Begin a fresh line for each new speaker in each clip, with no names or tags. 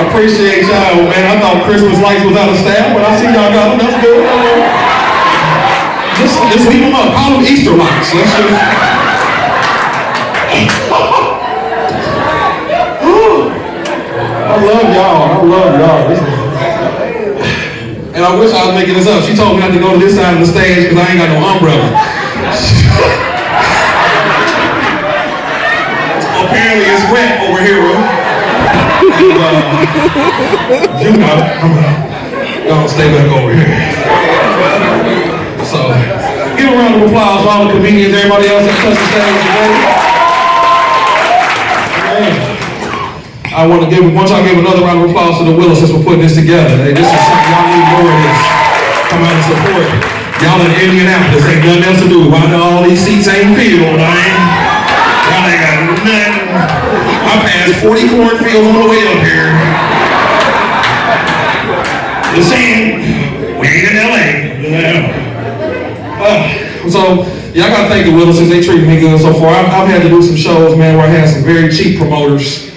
I appreciate y'all, man. I thought Christmas lights was out of style, but I see y'all got them. That's good. Just leave them up. Call them Easter lights. Let's just... I love y'all. And I wish I was making this up. She told me not to go to this side of the stage because I ain't got no umbrella. Apparently it's wet over here, and, you know, I'm gonna stay back over here. So, give a round of applause for all the comedians, everybody else that touched the stage today. I want to give another round of applause to the Willises for putting this together. Hey, this is something y'all need more of this. Come out and support. Y'all in Indianapolis ain't nothing else to do. Why do all these seats ain't filled, man? Y'all ain't got nothing. I passed 40 cornfields on the way up here. Just saying, we ain't in LA. So, y'all gotta thank the Willises. They treated me good so far. I've had to do some shows, man, where I had some very cheap promoters.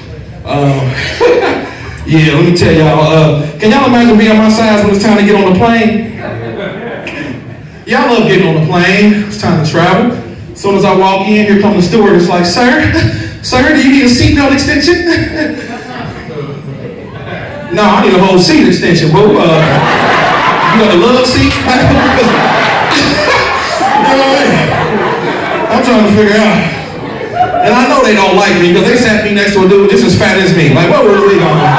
Yeah, let me tell y'all, can y'all imagine being my size when it's time to get on the plane? Y'all love getting on the plane. It's time to travel. As soon as I walk in, here comes the steward. It's like, sir, do you need a seatbelt extension? No, I need a whole seat extension, bro. You got a love seat? I'm trying to figure out. And I know they don't like me because they sat me next to a dude just as fat as me. Like, what was we gonna do?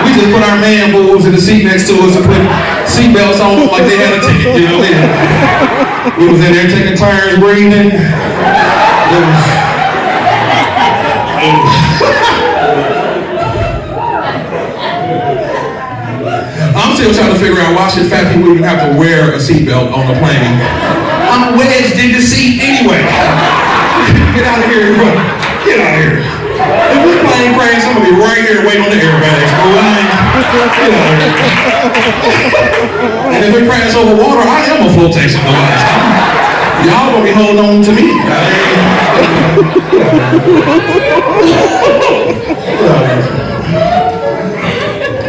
We just put our man boobs in the seat next to us and put seatbelts on them like they had a ticket, you know? We was in there taking turns breathing. I'm still trying to figure out why should fat people even have to wear a seatbelt on the plane. I'm wedged in the seat anyway. Get out of here, bro. Get out of here. If this plane crash, I'm gonna be right here waiting on the airbags. Get out of here. And if it crashes over water, I am a flotation device. Y'all gonna be holding on to me.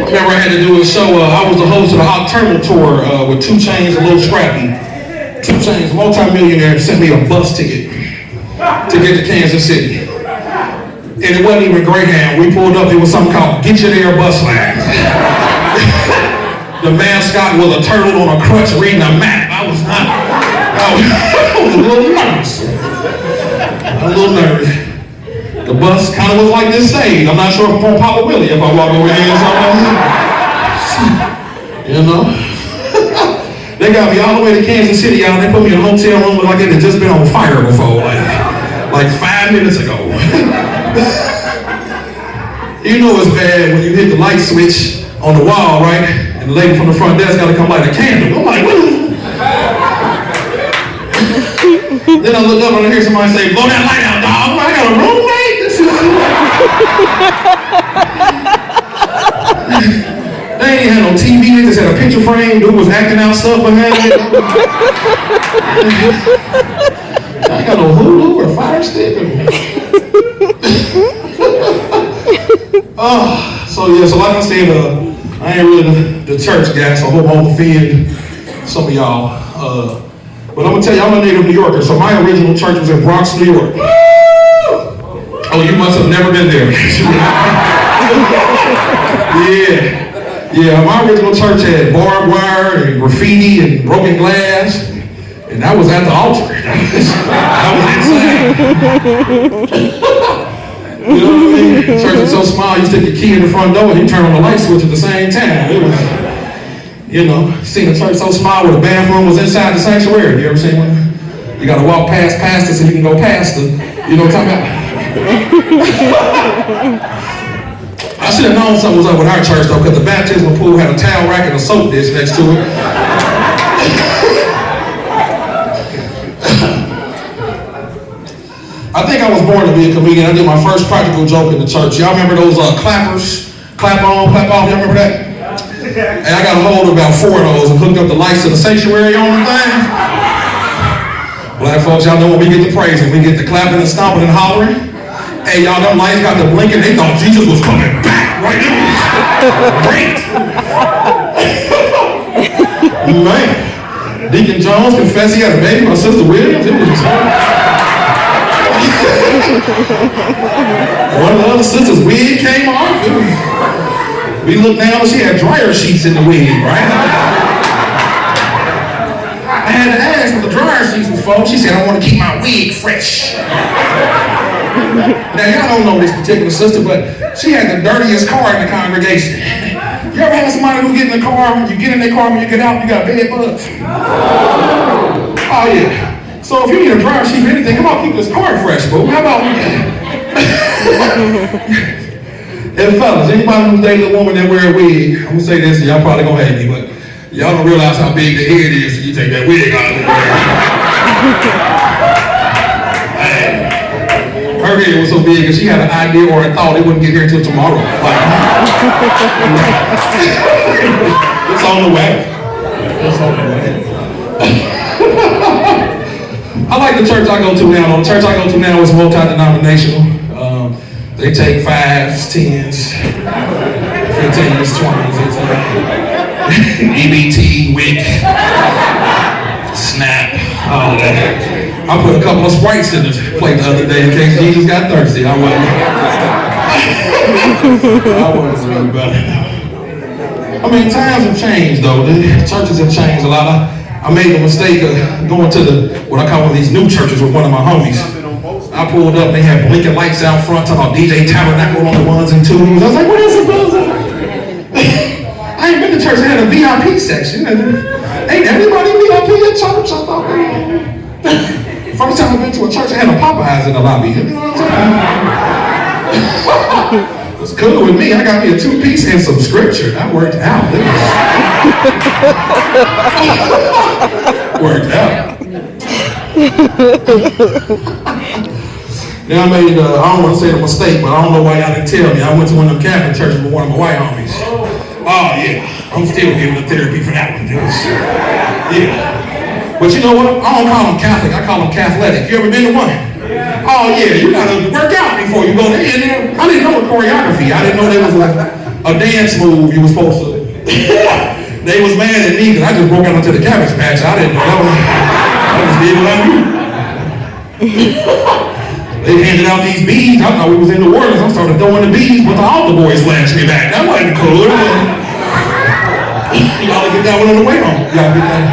Remember I had to do a show, I was the host of the Nocturnal Tour with 2 Chainz and Lil Scrappy. 2 Chainz, multi-millionaire, sent me a bus ticket to get to Kansas City. And it wasn't even Greyhound. We pulled up, it was something called Get You There Bus Line. The mascot was a turtle on a crutch reading a map. I was a little nervous. The bus kind of was like this stage. I'm not sure if I'm on Papa Willie if I walk over here or something. You know? They got me all the way to Kansas City, y'all. They put me in a hotel room like it had just been on fire before, like 5 minutes ago. You know it's bad when you hit the light switch on the wall, right? And the lady from the front desk got to come light a candle. I'm like, woo! Then I look up and I hear somebody say, blow that light out, dog. I got a roommate? This is... They ain't had no TV, they just had a picture frame. Dude was acting out stuff behind it. I got no Hulu or Fire Stick. So like I said, I ain't really the church guy, so I hope I won't offend some of y'all. But I'm gonna tell you, I'm a native New Yorker, so my original church was in Bronx, New York. Oh, you must have never been there. Yeah, my original church had barbed wire and graffiti and broken glass, and that was at the altar. That was insane. You know what I mean? The church was so small, you stick your key in the front door and you turn on the light switch at the same time. It was, you know, seen a church so small where the bathroom was inside the sanctuary. You ever seen one? You gotta walk past pastor so you can go past the, you know what I'm talking about? I should have known something was up with our church though, because the baptismal pool had a towel rack and a soap dish next to it. I think I was born to be a comedian. I did my first practical joke in the church. Y'all remember those clappers? Clap on, clap off, y'all remember that? And I got a hold of about 4 of those and hooked up the lights to the sanctuary on the thing. Black folks, y'all know when we get to praising, we get to clapping and stomping and hollering. Hey, y'all, them lights got to blinking. They thought Jesus was coming back. right now. Great. Man. Deacon Jones confessed he had a baby. My sister Williams, it was just one of the other sisters' wig came off. We looked down and she had dryer sheets in the wig, right? I had to ask what the dryer sheets was for. She said, I want to keep my wig fresh. Now, y'all don't know this particular sister, but she had the dirtiest car in the congregation. You ever had somebody who get in the car, you get in their car, when you get out, you got bed bugs? Oh, yeah. So if you need a dryer sheet for anything, come on, keep this car fresh, boo. How about and fellas, anybody who's dating a woman that wear a wig, I'm gonna say this, and y'all probably gonna hate me, but y'all don't realize how big the head is so you take that wig out of the wig. Her head was so big, and she had an idea or a thought it wouldn't get here until tomorrow. Like, it's on the way. It's on the way. I like the church I go to now. The church I go to now is multi-denominational. They take 5s, 10s, 15s, 20s. It's EBT, WIC, SNAP, all of that. I put a couple of Sprites in the plate the other day in case Jesus got thirsty. I wasn't really better. I mean, times have changed though. The churches have changed a lot. I made the mistake of going to what I call these new churches with one of my homies. I pulled up, they had blinking lights out front, talking about DJ Tabernacle on the 1s and 2s. I was like, what is it, brother? I ain't been to church, they had a VIP section. Ain't everybody VIP at church? I thought, first time I've been to a church, I had a Popeyes in the lobby. You know what I'm saying? It's cool with me. I got me a 2-piece and some scripture. That worked out. Worked out. Now I made, I don't want to say a mistake, but I don't know why y'all didn't tell me. I went to one of them Catholic churches with one of my white homies. Oh yeah, I'm still giving the therapy for that one, dude. Yeah. But you know what? I don't call them Catholic, I call them Cathletic. You ever been to one? Oh yeah, you gotta work out before you go there. I didn't know the choreography. I didn't know there was a dance move you were supposed to. They was mad at me because I just broke out into the Cabbage Patch. I didn't know that was big like you. They handed out these beads. I thought we was in New Orleans. I started throwing the beads, but the altar boys flashed me back. That wasn't cool. Y'all get that one on the way home. Y'all get that.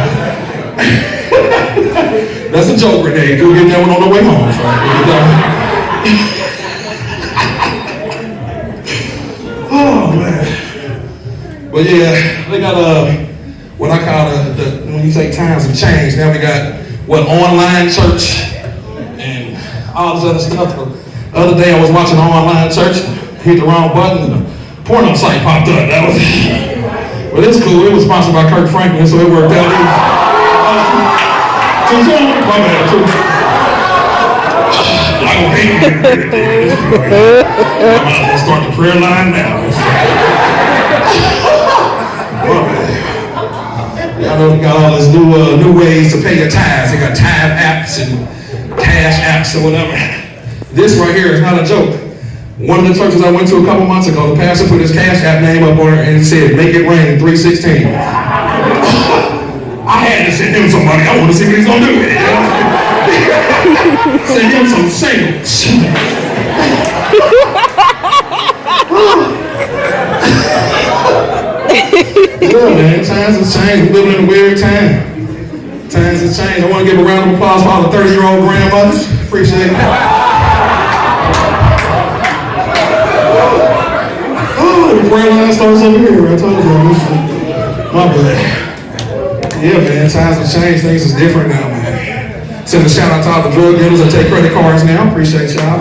That's a joke, Renee. You'll get that one on the way home. Oh man. But yeah, they got what I call when you say times have changed. Now we got online church. All this other stuff. The other day I was watching an online church, hit the wrong button, and the porno site popped up. That was, but it's cool. It was sponsored by Kirk Franklin, so it worked out. Too soon? My bad, too. I don't hate you. I'm gonna start the prayer line now. I know we got all these new ways to pay your tithes. They got tithe apps and cash apps or whatever. This right here is not a joke. One of the churches I went to a couple months ago, the pastor put his cash app name up on it and it said, "Make it rain 316." I had to send him some money. I want to see what he's gonna do with it. Send him some singles. Yeah, man, times have changed. We're living in a weird time. Times have changed. I want to give a round of applause for all the 30-year-old grandmothers. Appreciate it. Oh, the prayer line starts over here. I told you. My bad. Yeah, man, times have changed. Things is different now, man. Send a shout out to all the drug dealers that take credit cards now. Appreciate y'all.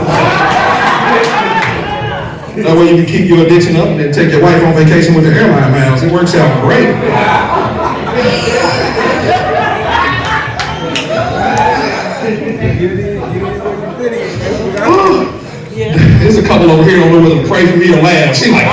That way you can keep your addiction up and then take your wife on vacation with the airline miles. It works out great. There's a couple over here don't know whether to pray for me or laugh. She's like,